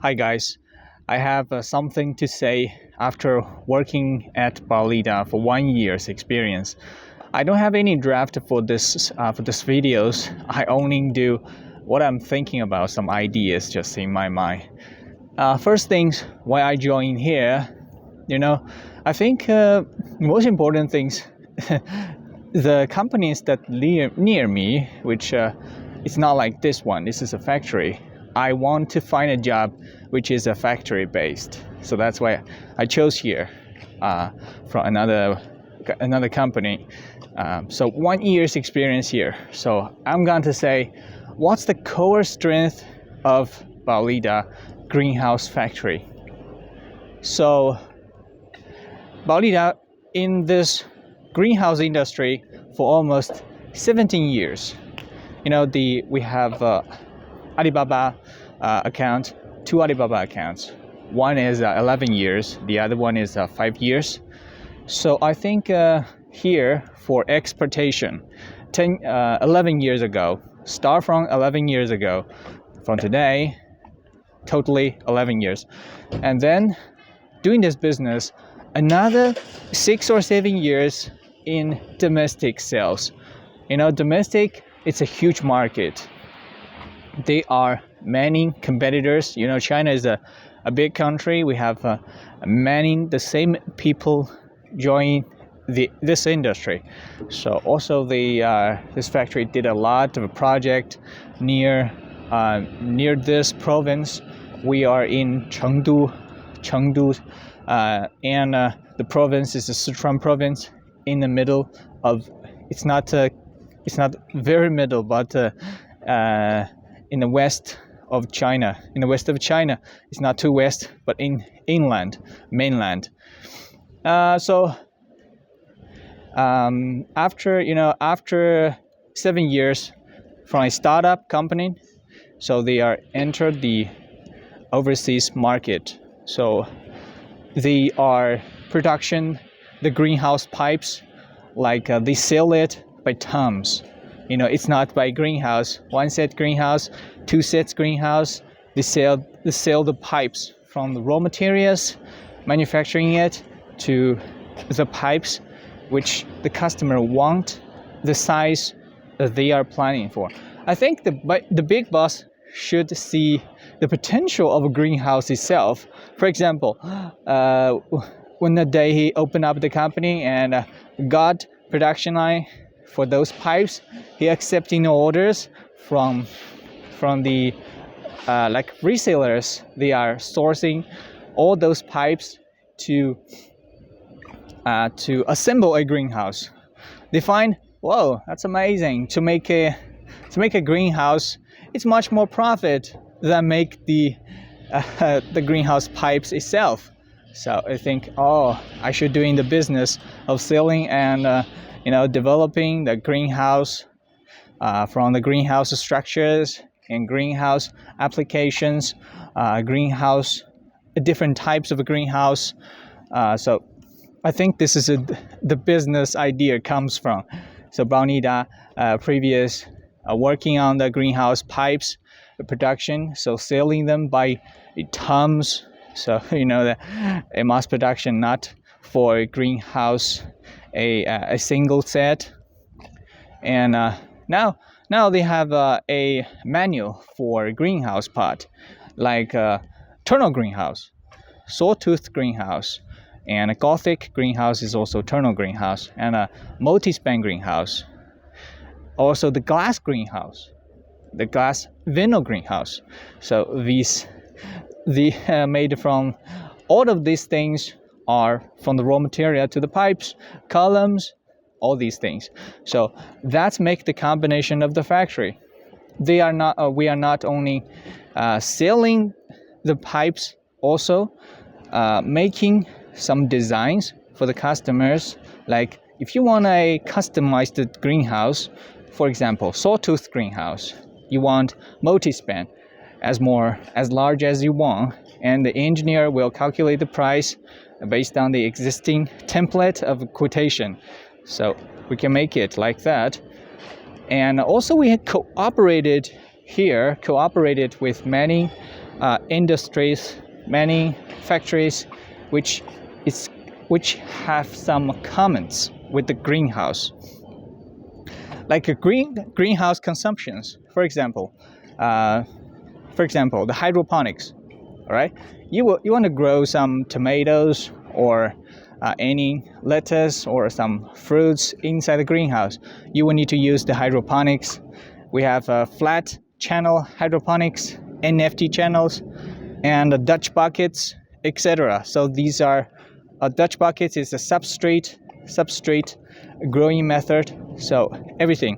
Hi guys, I have something to say after working at Baolida for 1 year's experience. I don't have any draft for this videos. I only do what I'm thinking about, some ideas just in my mind. First things, why I joined here, I think most important things, the companies that near me, which it's not like this one. This is a factory. I want to find a job which is a factory based. So that's why I chose here from another company. So 1 year's experience here. So I'm going to say, what's the core strength of Baolida greenhouse factory? So Baolida in this greenhouse industry for almost 17 years. We have Alibaba account, two Alibaba accounts. One is 11 years, the other one is 5 years. So I think here for exportation, 11 years ago, start from 11 years ago, from today, totally 11 years. And then doing this business, another 6 or 7 years in domestic sales. Domestic, it's a huge market. There are many competitors. China is a big country. We have the same people join this industry. So also this factory did a lot of project near this province. We are in Chengdu, and the province is the Sichuan province in the middle of. It's not very middle, but in the west of China. In the west of China, it's not too west, but in mainland. So after 7 years from a startup company, so they are entered the overseas market. So they are production the greenhouse pipes, like they sell it by tons. It's not by greenhouse, one set greenhouse, two sets greenhouse. They sell the pipes from the raw materials, manufacturing it to the pipes which the customer want, the size that they are planning for. I think the big boss should see the potential of a greenhouse itself. For example, when the day he opened up the company and got production line for those pipes, he accepting orders from the like resellers. They are sourcing all those pipes to assemble a greenhouse. They find, whoa, that's amazing. To make a greenhouse, it's much more profit than make the greenhouse pipes itself. So I think, I should do in the business of selling and developing the greenhouse, from the greenhouse structures and greenhouse applications, different types of a greenhouse. So I think this is the business idea comes from. So Baolida previous working on the greenhouse pipes production, so selling them by tons. So a mass production, not for a greenhouse, a single set. And now they have a manual for greenhouse pot, like tunnel greenhouse, sawtooth greenhouse, and a Gothic greenhouse is also tunnel greenhouse, and a multispan greenhouse. Also the glass greenhouse, the glass vinyl greenhouse. So made from all of these things are from the raw material to the pipes, columns, all these things. So that's make the combination of the factory. We are not only selling the pipes, also making some designs for the customers. Like if you want a customized greenhouse, for example, sawtooth greenhouse, you want multispan, as large as you want, and the engineer will calculate the price based on the existing template of quotation. So we can make it like that. And also we had cooperated with many industries, many factories, which have some comments with the greenhouse, like a greenhouse consumptions. For example, the hydroponics. All right, you want to grow some tomatoes or any lettuce or some fruits inside the greenhouse. You will need to use the hydroponics. We have flat channel hydroponics, NFT channels, and Dutch buckets, etc. So these are Dutch buckets is a substrate growing method. So everything.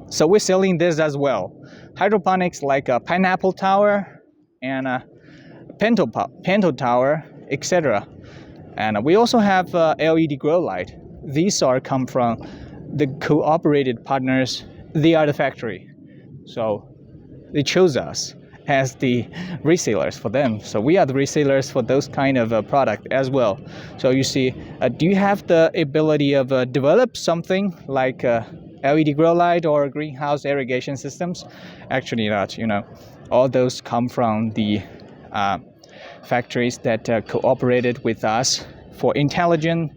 So we're selling this as well. Hydroponics like a pineapple tower and a pinto tower, etc. And we also have LED grow light. These are come from the cooperated partners. They are the factory, so they chose us as the resellers for them. So we are the resellers for those kind of product as well. So you see, do you have the ability of develop something like LED grow light or greenhouse irrigation systems? Actually not. All those come from the factories that cooperated with us for intelligent,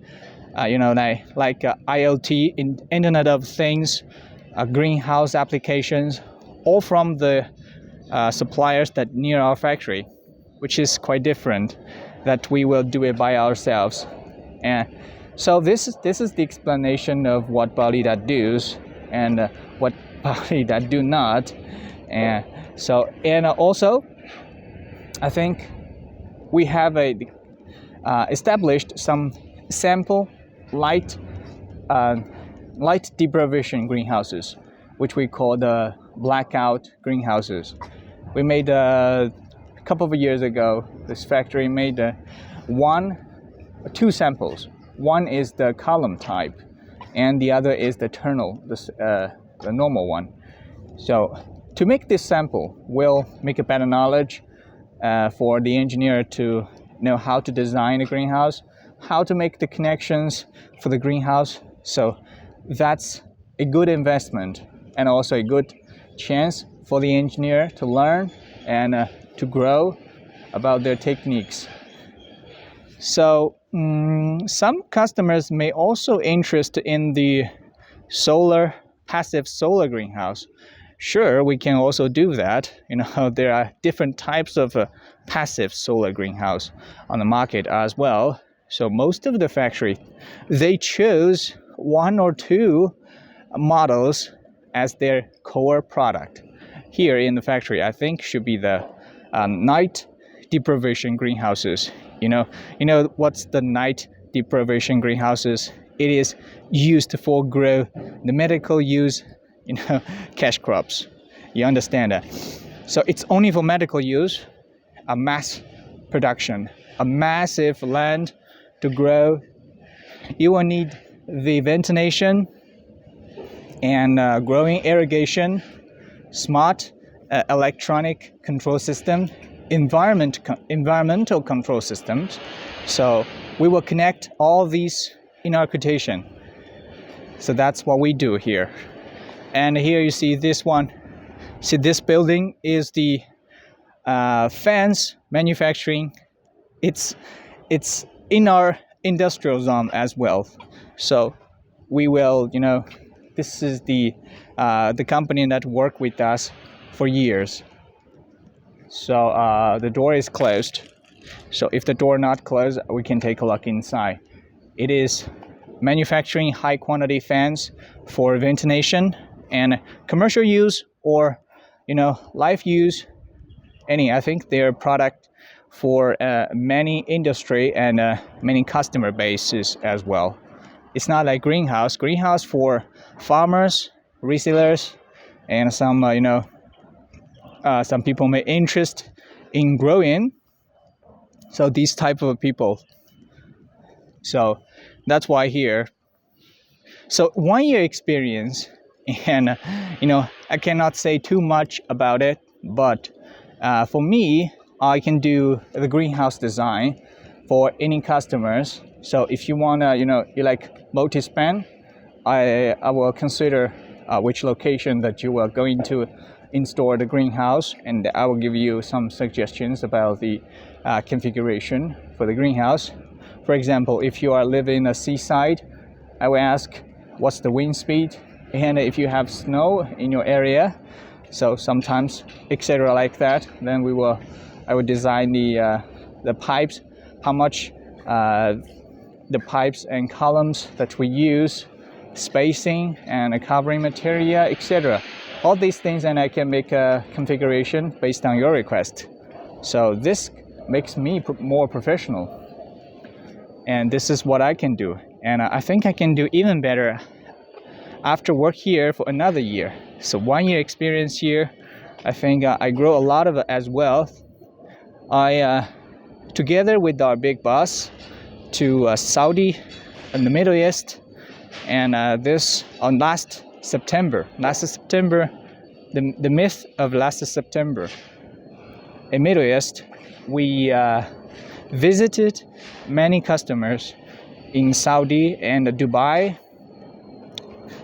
like IoT, Internet of Things, greenhouse applications, all from the suppliers that near our factory, which is quite different. That we will do it by ourselves. And so this is the explanation of what Baolida does and what Baolida do not. And also, I think we have established some sample light deprivation greenhouses, which we call the blackout greenhouses. We made a couple of years ago. This factory made two samples. One is the column type, and the other is the the normal one. So to make this sample, we'll make a better knowledge for the engineer to know how to design a greenhouse, how to make the connections for the greenhouse. So that's a good investment and also a good chance for the engineer to learn and to grow about their techniques. So some customers may also interest in the passive solar greenhouse. Sure, we can also do that. There are different types of passive solar greenhouse on the market as well. So most of the factory, they chose one or two models as their core product. Here in the factory, I think should be the night deprivation greenhouses. You know what's the night deprivation greenhouses? It is used for grow the medical use, cash crops. You understand that? So it's only for medical use, a mass production, a massive land to grow. You will need the ventilation and growing irrigation, smart electronic control system, environmental control systems. So we will connect all these in our quotation. So that's what we do here. And here you see this one. See, this building is the fans manufacturing. It's in our industrial zone as well. So we will, this is the company that worked with us for years. So the door is closed. So if the door not closed, we can take a look inside. It is manufacturing high quantity fans for ventilation and commercial use or life use. I think their product for many industry and many customer bases as well. It's not like greenhouse for farmers, resellers, and some some people may interest in growing. So these type of people. So that's why here. So 1 year experience, and I cannot say too much about it, but for me, I can do the greenhouse design for any customers. So if you wanna, you like multispan, I will consider which location that you are going to install the greenhouse, and I will give you some suggestions about the configuration for the greenhouse. For example, if you are living in a seaside, I will ask what's the wind speed, and if you have snow in your area, so sometimes etc. like that, then I will design the pipes, how much the pipes and columns that we use, spacing and a covering material, etc. All these things, and I can make a configuration based on your request. So this makes me more professional, and this is what I can do, and I think I can do even better after work here for another year. So 1 year experience here, I think I grow a lot of it as well. I together with our big boss to Saudi in the Middle East, and this on last September, the myth of last September in Middle East, we visited many customers in Saudi and Dubai.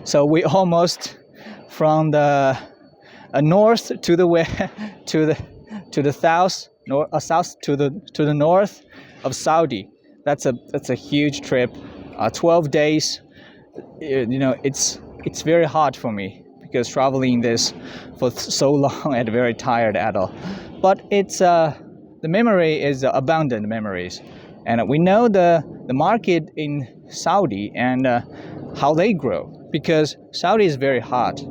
So we almost from the north to the west to the south, south to the north of Saudi. That's a huge trip. 12 days. You know, it's very hard for me because traveling this for so long and very tired at all. But it's the memory is abundant memories, and we know the market in Saudi and how they grow, because Saudi is very hot.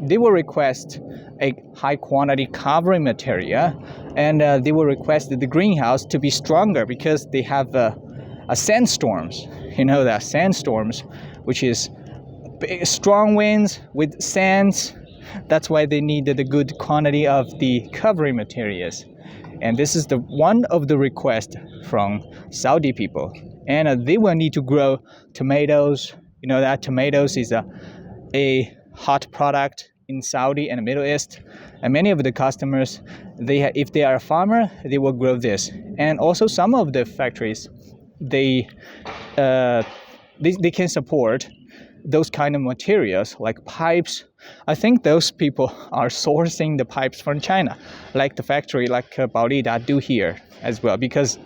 They will request a high quantity covering material, and they will request the greenhouse to be stronger because they have sandstorms. You know that sandstorms, which is big, strong winds with sands. That's why they need the good quantity of the covering materials, and this is one of the requests from Saudi people. And they will need to grow tomatoes. You know that tomatoes is a hot product in Saudi and the Middle East, and many of the customers, if they are a farmer, they will grow this. And also some of the factories, they can support those kind of materials like pipes. I think those people are sourcing the pipes from China, like the factory like Baolida do here as well, because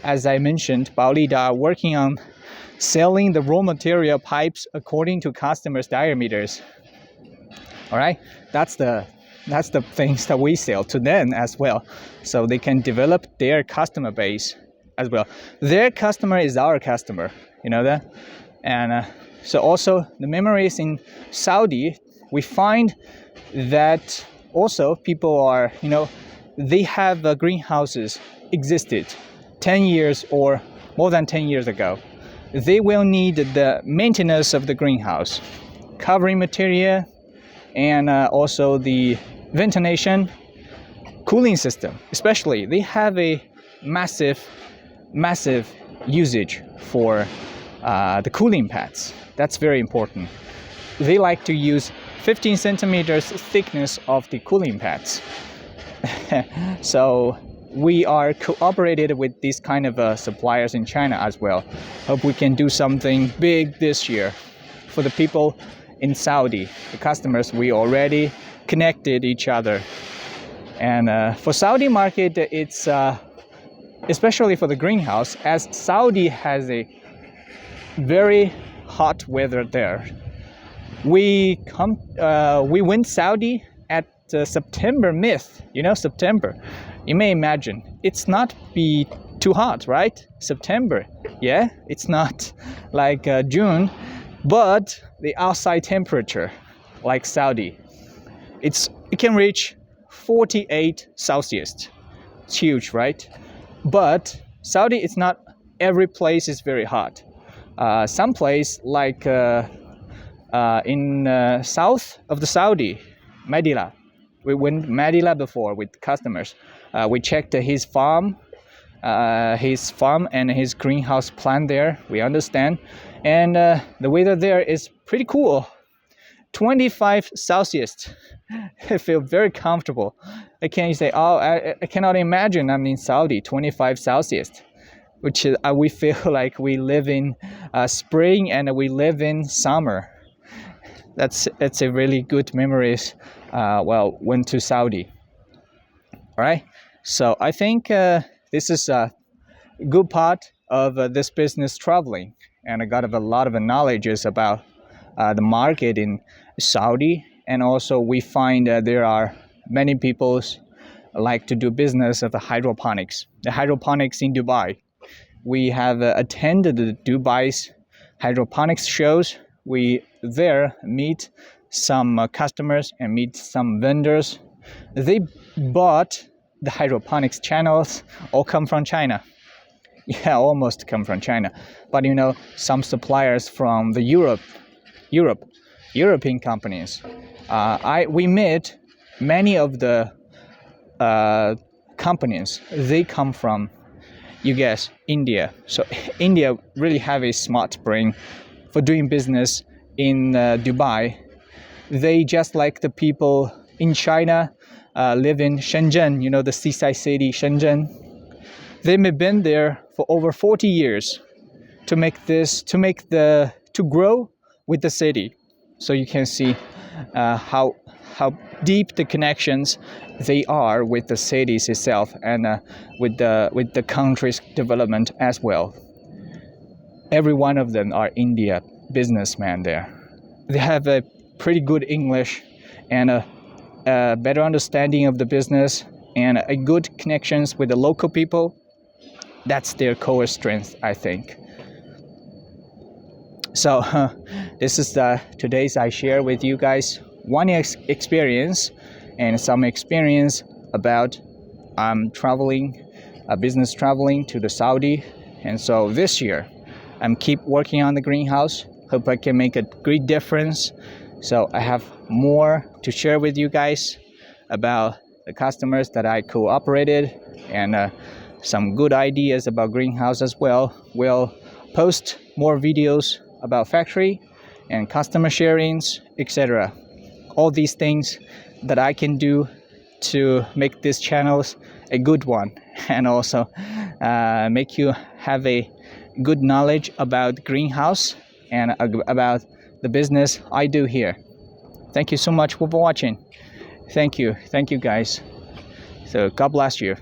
as I mentioned, Baolida are working on selling the raw material pipes according to customers' diameters. All right, that's the things that we sell to them as well, so they can develop their customer base as well. Their customer is our customer, you know that. And so also the memories in Saudi, we find that also people are, you know, they have greenhouses existed 10 years or more than 10 years ago. They will need the maintenance of the greenhouse, covering material, and also the ventilation, cooling system. Especially, they have a massive usage for the cooling pads. That's very important. They like to use 15 centimeters thickness of the cooling pads. So we are cooperated with these kind of suppliers in China as well. Hope we can do something big this year for the people in Saudi. The customers, we already connected each other. And for Saudi market, it's especially for the greenhouse, as Saudi has a very hot weather there. We went Saudi at September myth. You know, September. You may imagine it's not be too hot, right? September, yeah, it's not like June, but the outside temperature, like Saudi, it can reach 48 Celsius. It's huge, right? But Saudi, it's not every place is very hot. Some place like in south of the Saudi, Medina. We went Medina before with customers. We checked his farm and his greenhouse plan there. We understand, and the weather there is pretty cool. 25 Celsius. I feel very comfortable. I can't say, I cannot imagine I'm in Saudi, 25 Celsius, which is, we feel like we live in spring and we live in summer. That's a really good memories went to Saudi. All right. So I think this is a good part of this business traveling, and I got a lot of knowledge about the market in Saudi, and also we find there are many people like to do business of the hydroponics. The hydroponics in Dubai. We have attended the Dubai's hydroponics shows. We there meet some customers and meet some vendors. They bought the hydroponics channels, all come from China. Yeah, almost come from China. But you know, some suppliers from the European companies. We met many of the companies. They come from, you guess, India. So India really have a smart brain for doing business in Dubai. They just like the people in China live in Shenzhen, you know, the seaside city Shenzhen. They may have been there for over 40 years to grow with the city. So you can see how deep the connections they are with the cities itself, and with the country's development as well. Every one of them are India businessmen there. They have a pretty good English and a better understanding of the business, and a good connections with the local people. That's their core strength, I think. So this is today's I share with you guys one experience and some experience about traveling, business traveling to the Saudi. And so this year I'm keep working on the greenhouse. Hope I can make a great difference. So I have more to share with you guys about the customers that I cooperated, and some good ideas about greenhouse as well. We'll post more videos about factory and customer sharings, etc. All these things that I can do to make these channels a good one, and also make you have a good knowledge about greenhouse and about the business I do here. Thank you so much for watching. Thank you guys. So God bless you.